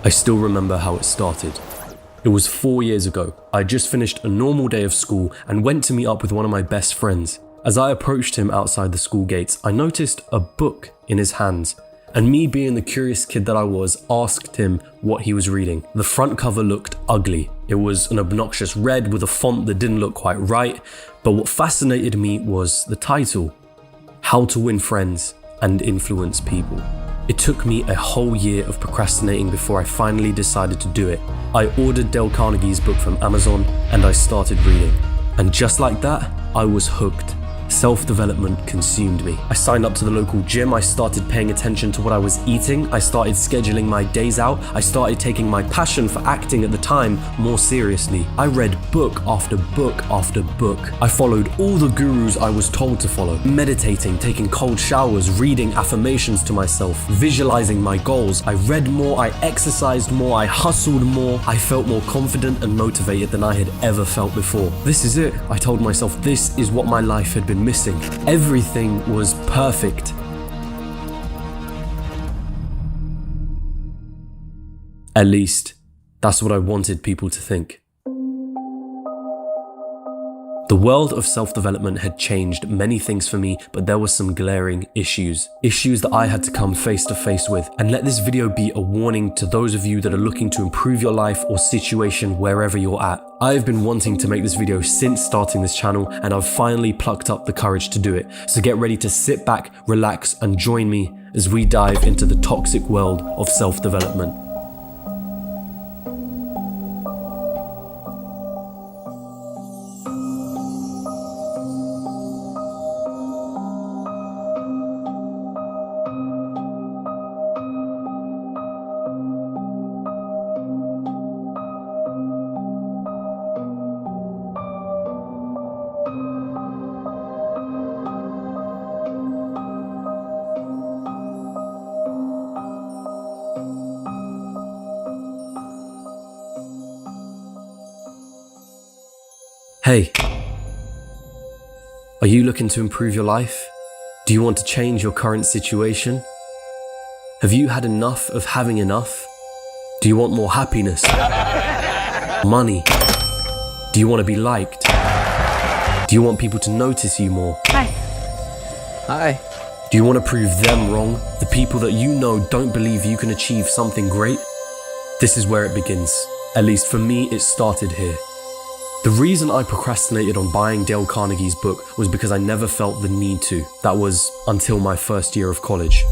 I still remember how it started. It was 4 years ago. I had just finished a normal day of school and went to meet up with one of my best friends. As I approached him outside the school gates, I noticed a book in his hands, and me being the curious kid that I was, asked him what he was reading. The front cover looked ugly. It was an obnoxious red with a font that didn't look quite right, but what fascinated me was the title, How to Win Friends and Influence People. It took me a whole year of procrastinating before I finally decided to do it. I ordered Dale Carnegie's book from Amazon and I started reading. And just like that, I was hooked. Self-development consumed me. I signed up to the local gym, I started paying attention to what I was eating, I started scheduling my days out, I started taking my passion for acting at the time more seriously. I read book after book after book. I followed all the gurus I was told to follow, meditating, taking cold showers, reading affirmations to myself, visualizing my goals. I read more, I exercised more, I hustled more. I felt more confident and motivated than I had ever felt before. This is it. I told myself this is what my life had been missing. Everything was perfect. At least, that's what I wanted people to think. The world of self-development had changed many things for me, but there were some glaring issues. Issues that I had to come face to face with. And let this video be a warning to those of you that are looking to improve your life or situation wherever you're at. I've been wanting to make this video since starting this channel, and I've finally plucked up the courage to do it. So get ready to sit back, relax, and join me as we dive into the toxic world of self-development. Hey, are you looking to improve your life? Do you want to change your current situation? Have you had enough of having enough? Do you want more happiness? Money? Do you want to be liked? Do you want people to notice you more? Hi. Hi. Do you want to prove them wrong? The people that you know don't believe you can achieve something great? This is where it begins. At least for me, it started here. The reason I procrastinated on buying Dale Carnegie's book was because I never felt the need to. That was until my first year of college.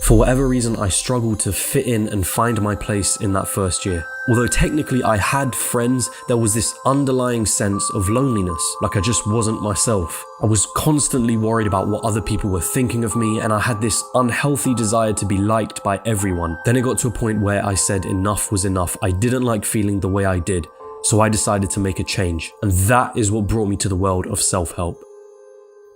For whatever reason, I struggled to fit in and find my place in that first year. Although technically I had friends, there was this underlying sense of loneliness, like I just wasn't myself. I was constantly worried about what other people were thinking of me, and I had this unhealthy desire to be liked by everyone. Then it got to a point where I said enough was enough. I didn't like feeling the way I did. So I decided to make a change, and that is what brought me to the world of self-help.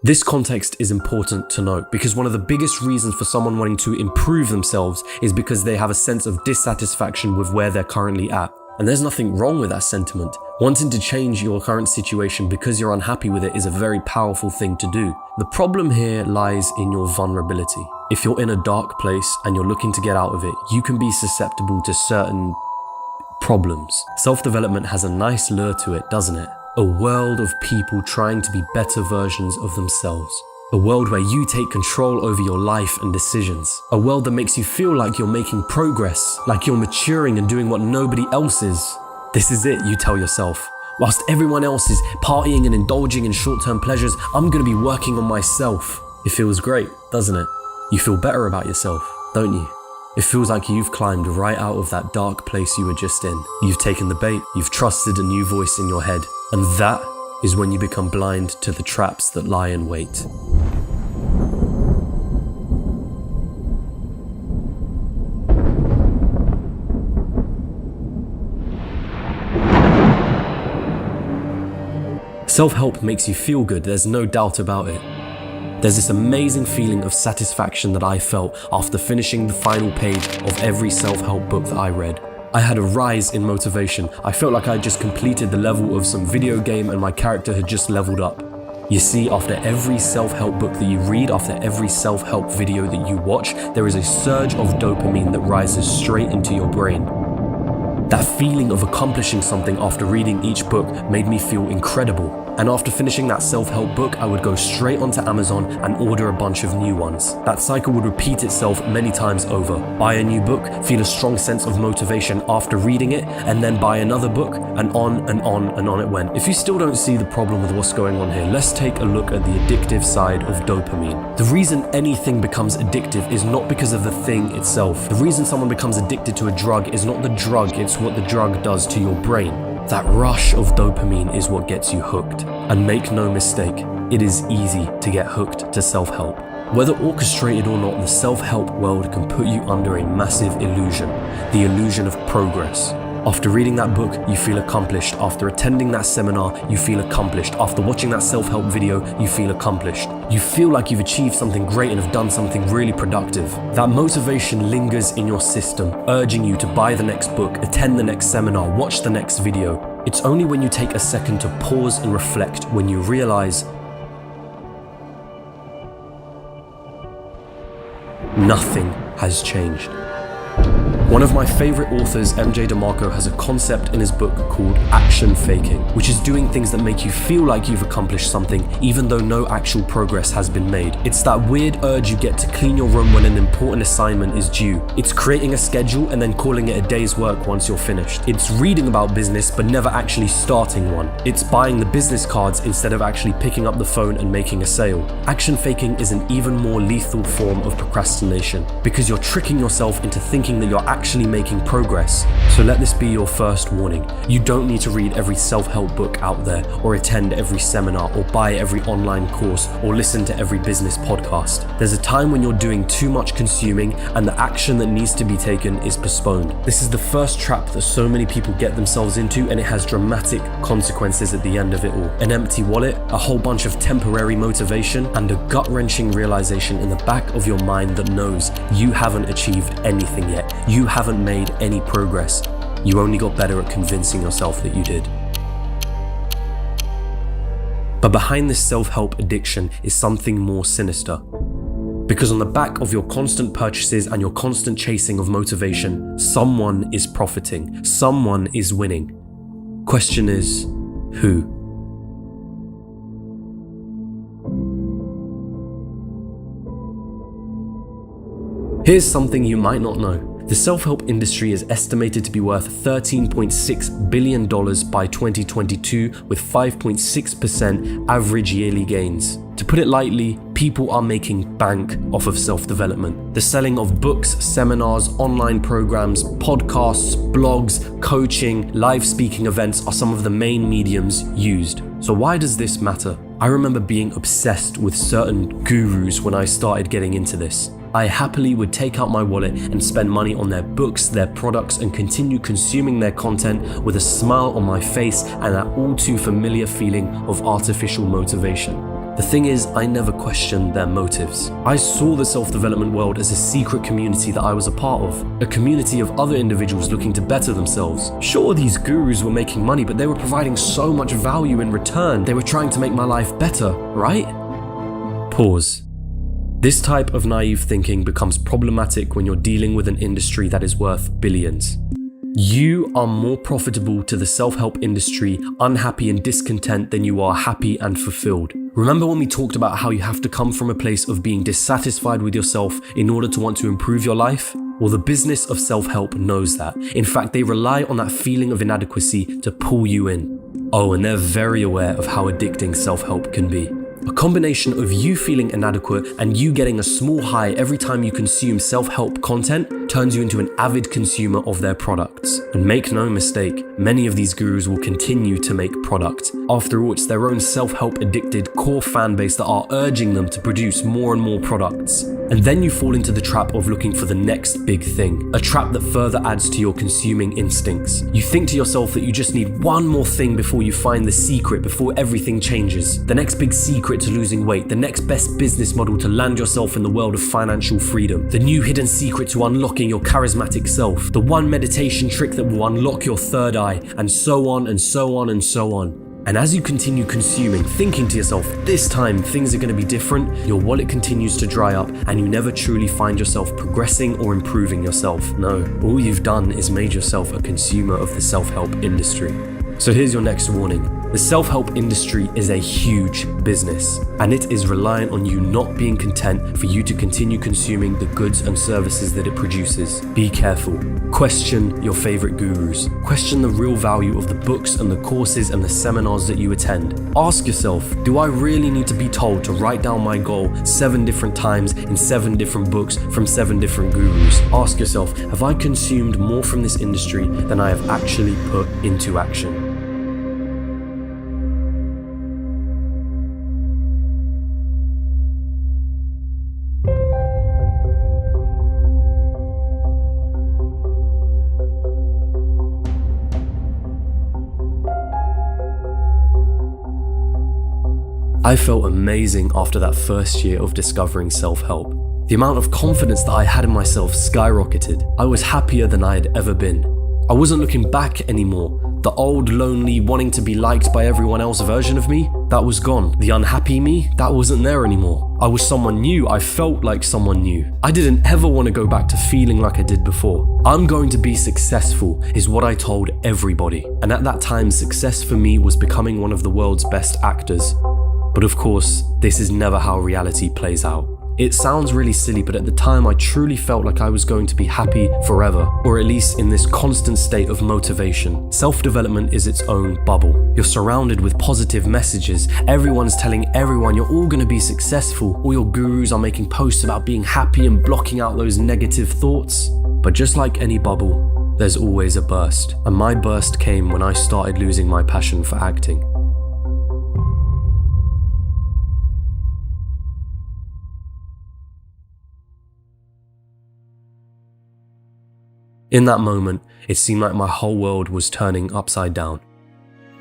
This context is important to note because one of the biggest reasons for someone wanting to improve themselves is because they have a sense of dissatisfaction with where they're currently at. And there's nothing wrong with that sentiment. Wanting to change your current situation because you're unhappy with it is a very powerful thing to do. The problem here lies in your vulnerability. If you're in a dark place and you're looking to get out of it, you can be susceptible to certain problems. Self-development has a nice lure to it, doesn't it? A world of people trying to be better versions of themselves. A world where you take control over your life and decisions. A world that makes you feel like you're making progress, like you're maturing and doing what nobody else is. This is it, you tell yourself. Whilst everyone else is partying and indulging in short-term pleasures, I'm gonna be working on myself. It feels great, doesn't it? You feel better about yourself, don't you? It feels like you've climbed right out of that dark place you were just in. You've taken the bait, you've trusted a new voice in your head, and that is when you become blind to the traps that lie in wait. Self-help makes you feel good, there's no doubt about it. There's this amazing feeling of satisfaction that I felt after finishing the final page of every self-help book that I read. I had a rise in motivation. I felt like I had just completed the level of some video game and my character had just leveled up. You see, after every self-help book that you read, after every self-help video that you watch, there is a surge of dopamine that rises straight into your brain. That feeling of accomplishing something after reading each book made me feel incredible. And after finishing that self-help book, I would go straight onto Amazon and order a bunch of new ones. That cycle would repeat itself many times over. Buy a new book, feel a strong sense of motivation after reading it, and then buy another book, and on and on and on it went. If you still don't see the problem with what's going on here, let's take a look at the addictive side of dopamine. The reason anything becomes addictive is not because of the thing itself. The reason someone becomes addicted to a drug is not the drug, it's what the drug does to your brain. That rush of dopamine is what gets you hooked. And make no mistake, it is easy to get hooked to self-help. Whether orchestrated or not, the self-help world can put you under a massive illusion, the illusion of progress. After reading that book, you feel accomplished. After attending that seminar, you feel accomplished. After watching that self-help video, you feel accomplished. You feel like you've achieved something great and have done something really productive. That motivation lingers in your system, urging you to buy the next book, attend the next seminar, watch the next video. It's only when you take a second to pause and reflect when you realize nothing has changed. One of my favorite authors, MJ DeMarco, has a concept in his book called action faking, which is doing things that make you feel like you've accomplished something even though no actual progress has been made. It's that weird urge you get to clean your room when an important assignment is due. It's creating a schedule and then calling it a day's work once you're finished. It's reading about business but never actually starting one. It's buying the business cards instead of actually picking up the phone and making a sale. Action faking is an even more lethal form of procrastination because you're tricking yourself into thinking that you're actually making progress. So let this be your first warning. You don't need to read every self-help book out there, or attend every seminar, or buy every online course, or listen to every business podcast. There's a time when you're doing too much consuming and the action that needs to be taken is postponed. This is the first trap that so many people get themselves into, and it has dramatic consequences at the end of it all. An empty wallet, a whole bunch of temporary motivation, and a gut-wrenching realization in the back of your mind that knows you haven't achieved anything yet. You haven't made any progress. You only got better at convincing yourself that you did. But behind this self-help addiction is something more sinister. Because on the back of your constant purchases and your constant chasing of motivation, someone is profiting, someone is winning. Question is, who? Here's something you might not know. The self-help industry is estimated to be worth $13.6 billion by 2022, with 5.6% average yearly gains. To put it lightly, people are making bank off of self-development. The selling of books, seminars, online programs, podcasts, blogs, coaching, live speaking events are some of the main mediums used. So why does this matter? I remember being obsessed with certain gurus when I started getting into this. I happily would take out my wallet and spend money on their books, their products, and continue consuming their content with a smile on my face and that all too familiar feeling of artificial motivation. The thing is, I never questioned their motives. I saw the self-development world as a secret community that I was a part of, a community of other individuals looking to better themselves. Sure, these gurus were making money, but they were providing so much value in return. They were trying to make my life better, right? Pause. This type of naive thinking becomes problematic when you're dealing with an industry that is worth billions. You are more profitable to the self-help industry unhappy and discontent than you are happy and fulfilled. Remember when we talked about how you have to come from a place of being dissatisfied with yourself in order to want to improve your life? Well, the business of self-help knows that. In fact, they rely on that feeling of inadequacy to pull you in. Oh, and they're very aware of how addicting self-help can be. A combination of you feeling inadequate and you getting a small high every time you consume self-help content turns you into an avid consumer of their products. And make no mistake, many of these gurus will continue to make products. After all, it's their own self-help addicted core fan base that are urging them to produce more and more products. And then you fall into the trap of looking for the next big thing, a trap that further adds to your consuming instincts. You think to yourself that you just need one more thing before you find the secret, before everything changes. The next big secret to losing weight, the next best business model to land yourself in the world of financial freedom, the new hidden secret to unlocking your charismatic self, the one meditation trick that will unlock your third eye, and so on and so on and so on. And as you continue consuming, thinking to yourself, this time things are going to be different, your wallet continues to dry up and you never truly find yourself progressing or improving yourself. No, all you've done is made yourself a consumer of the self-help industry. So here's your next warning. The self-help industry is a huge business, and it is reliant on you not being content for you to continue consuming the goods and services that it produces. Be careful. Question your favorite gurus. Question the real value of the books and the courses and the seminars that you attend. Ask yourself, do I really need to be told to write down my goal 7 different times in 7 different books from 7 different gurus? Ask yourself, have I consumed more from this industry than I have actually put into action? I felt amazing after that first year of discovering self-help. The amount of confidence that I had in myself skyrocketed. I was happier than I had ever been. I wasn't looking back anymore. The old, lonely, wanting to be liked by everyone else version of me, that was gone. The unhappy me, that wasn't there anymore. I was someone new. I felt like someone new. I didn't ever want to go back to feeling like I did before. I'm going to be successful is what I told everybody. And at that time, success for me was becoming one of the world's best actors. But of course, this is never how reality plays out. It sounds really silly, but at the time I truly felt like I was going to be happy forever, or at least in this constant state of motivation. Self-development is its own bubble. You're surrounded with positive messages. Everyone's telling everyone you're all going to be successful. All your gurus are making posts about being happy and blocking out those negative thoughts. But just like any bubble, there's always a burst. And my burst came when I started losing my passion for acting. In that moment, it seemed like my whole world was turning upside down.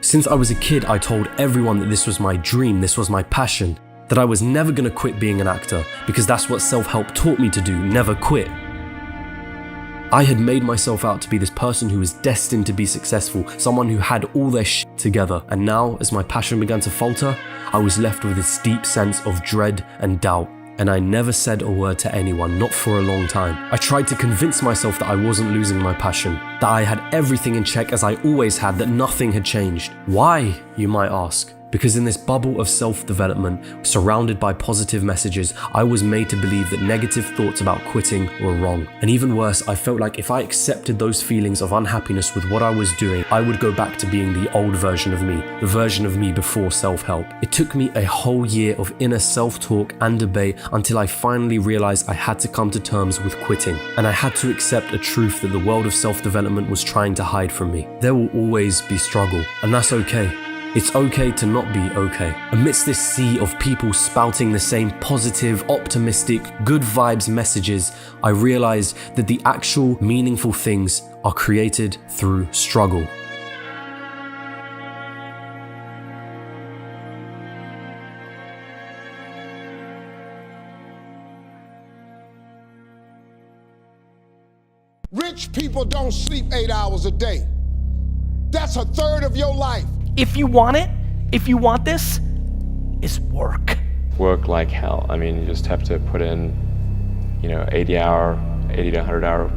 Since I was a kid, I told everyone that this was my dream, this was my passion, that I was never going to quit being an actor, because that's what self-help taught me to do, never quit. I had made myself out to be this person who was destined to be successful, someone who had all their shit together, and now, as my passion began to falter, I was left with this deep sense of dread and doubt. And I never said a word to anyone, not for a long time. I tried to convince myself that I wasn't losing my passion, that I had everything in check as I always had, that nothing had changed. Why, you might ask? Because in this bubble of self-development, surrounded by positive messages, I was made to believe that negative thoughts about quitting were wrong. And even worse, I felt like if I accepted those feelings of unhappiness with what I was doing, I would go back to being the old version of me, the version of me before self-help. It took me a whole year of inner self-talk and debate until I finally realized I had to come to terms with quitting. And I had to accept a truth that the world of self-development was trying to hide from me. There will always be struggle, and that's okay. It's okay to not be okay. Amidst this sea of people spouting the same positive, optimistic, good vibes messages, I realized that the actual meaningful things are created through struggle. Rich people don't sleep 8 hours a day. That's a third of your life. If you want it, if you want this, it's work. Work like hell. I mean, you just have to put in, 80 to 100 hour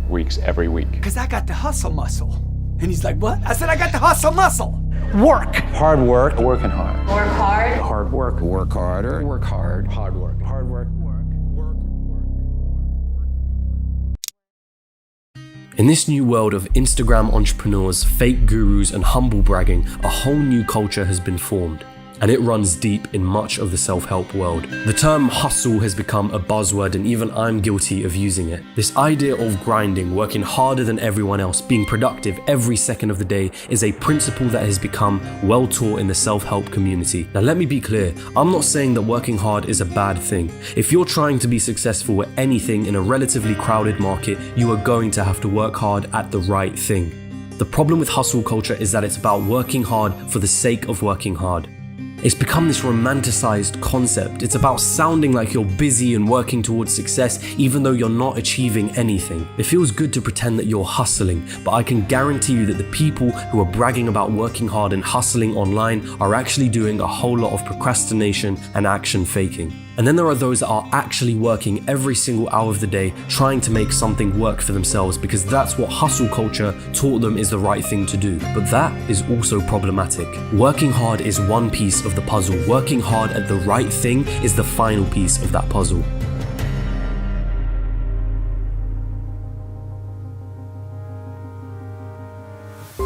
weeks every week. Because I got the hustle muscle. And he's like, what? I said, I got the hustle muscle. Work. Hard work, working hard. Work hard. Hard work, work harder. Work hard. Hard work. Hard work. In this new world of Instagram entrepreneurs, fake gurus, and humble bragging, a whole new culture has been formed. And it runs deep in much of the self-help world. The term hustle has become a buzzword, and even I'm guilty of using it. This idea of grinding, working harder than everyone else, being productive every second of the day is a principle that has become well taught in the self-help community. Now let me be clear, I'm not saying that working hard is a bad thing. If you're trying to be successful at anything in a relatively crowded market, you are going to have to work hard at the right thing. The problem with hustle culture is that it's about working hard for the sake of working hard. It's become this romanticized concept. It's about sounding like you're busy and working towards success even though you're not achieving anything. It feels good to pretend that you're hustling, but I can guarantee you that the people who are bragging about working hard and hustling online are actually doing a whole lot of procrastination and action faking. And then there are those that are actually working every single hour of the day trying to make something work for themselves because that's what hustle culture taught them is the right thing to do. But that is also problematic. Working hard is one piece of the puzzle. Working hard at the right thing is the final piece of that puzzle.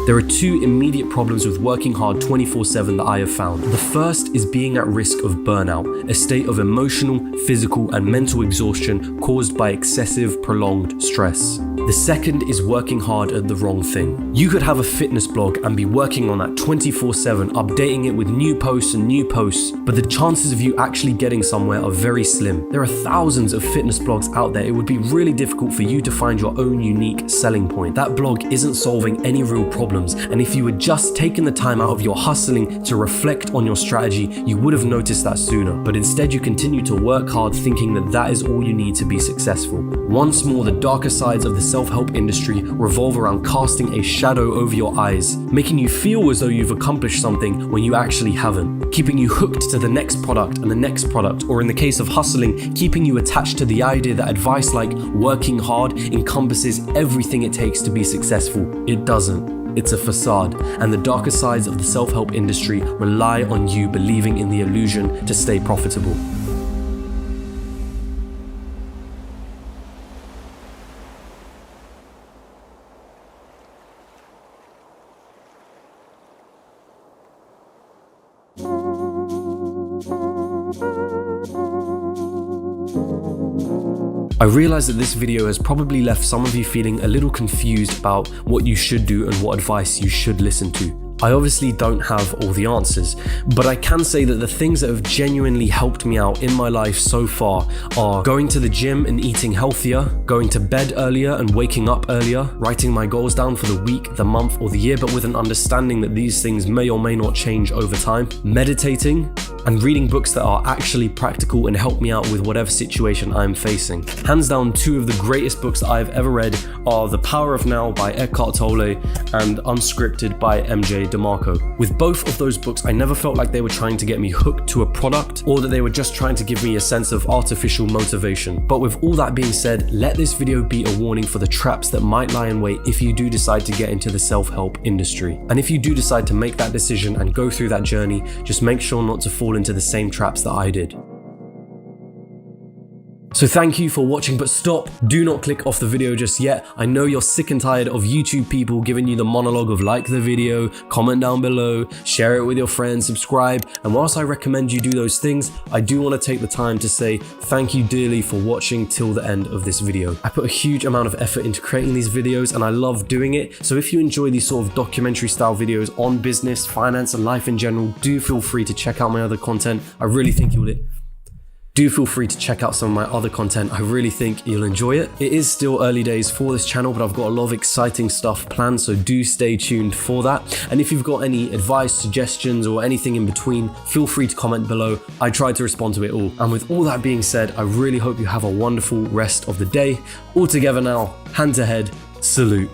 There are two immediate problems with working hard 24/7 that I have found. The first is being at risk of burnout, a state of emotional, physical, and mental exhaustion caused by excessive, prolonged stress. The second is working hard at the wrong thing. You could have a fitness blog and be working on that 24/7, updating it with new posts, but the chances of you actually getting somewhere are very slim. There are thousands of fitness blogs out there. It would be really difficult for you to find your own unique selling point. That blog isn't solving any real problems. And if you had just taken the time out of your hustling to reflect on your strategy, you would have noticed that sooner. But instead you continue to work hard thinking that that is all you need to be successful. Once more, the darker sides of the self-help industry revolve around casting a shadow over your eyes, making you feel as though you've accomplished something when you actually haven't, keeping you hooked to the next product and the next product, or in the case of hustling, keeping you attached to the idea that advice like working hard encompasses everything it takes to be successful. It doesn't. It's a facade, and the darker sides of the self-help industry rely on you believing in the illusion to stay profitable. I realize that this video has probably left some of you feeling a little confused about what you should do and what advice you should listen to. I obviously don't have all the answers, but I can say that the things that have genuinely helped me out in my life so far are going to the gym and eating healthier, going to bed earlier and waking up earlier, writing my goals down for the week, the month, or the year, but with an understanding that these things may or may not change over time, meditating, and reading books that are actually practical and help me out with whatever situation I'm facing. Hands down, two of the greatest books that I've ever read are The Power of Now by Eckhart Tolle and Unscripted by MJ DeMarco. With both of those books, I never felt like they were trying to get me hooked to a product or that they were just trying to give me a sense of artificial motivation. But with all that being said, let this video be a warning for the traps that might lie in wait if you do decide to get into the self-help industry. And if you do decide to make that decision and go through that journey, just make sure not to fall into the same traps that I did. So thank you for watching, but stop, do not click off the video just yet. I know you're sick and tired of YouTube people giving you the monologue of like the video, comment down below, share it with your friends, subscribe, and whilst I recommend you do those things, I do want to take the time to say thank you dearly for watching till the end of this video. I put a huge amount of effort into creating these videos and I love doing it, so if you enjoy these sort of documentary style videos on business, finance, and life in general, do feel free to check out my other content. I really think you'll enjoy it. It is still early days for this channel, but I've got a lot of exciting stuff planned, so do stay tuned for that. And if you've got any advice, suggestions, or anything in between, feel free to comment below. I try to respond to it all. And with all that being said, I really hope you have a wonderful rest of the day. All together now, hand to head, salute.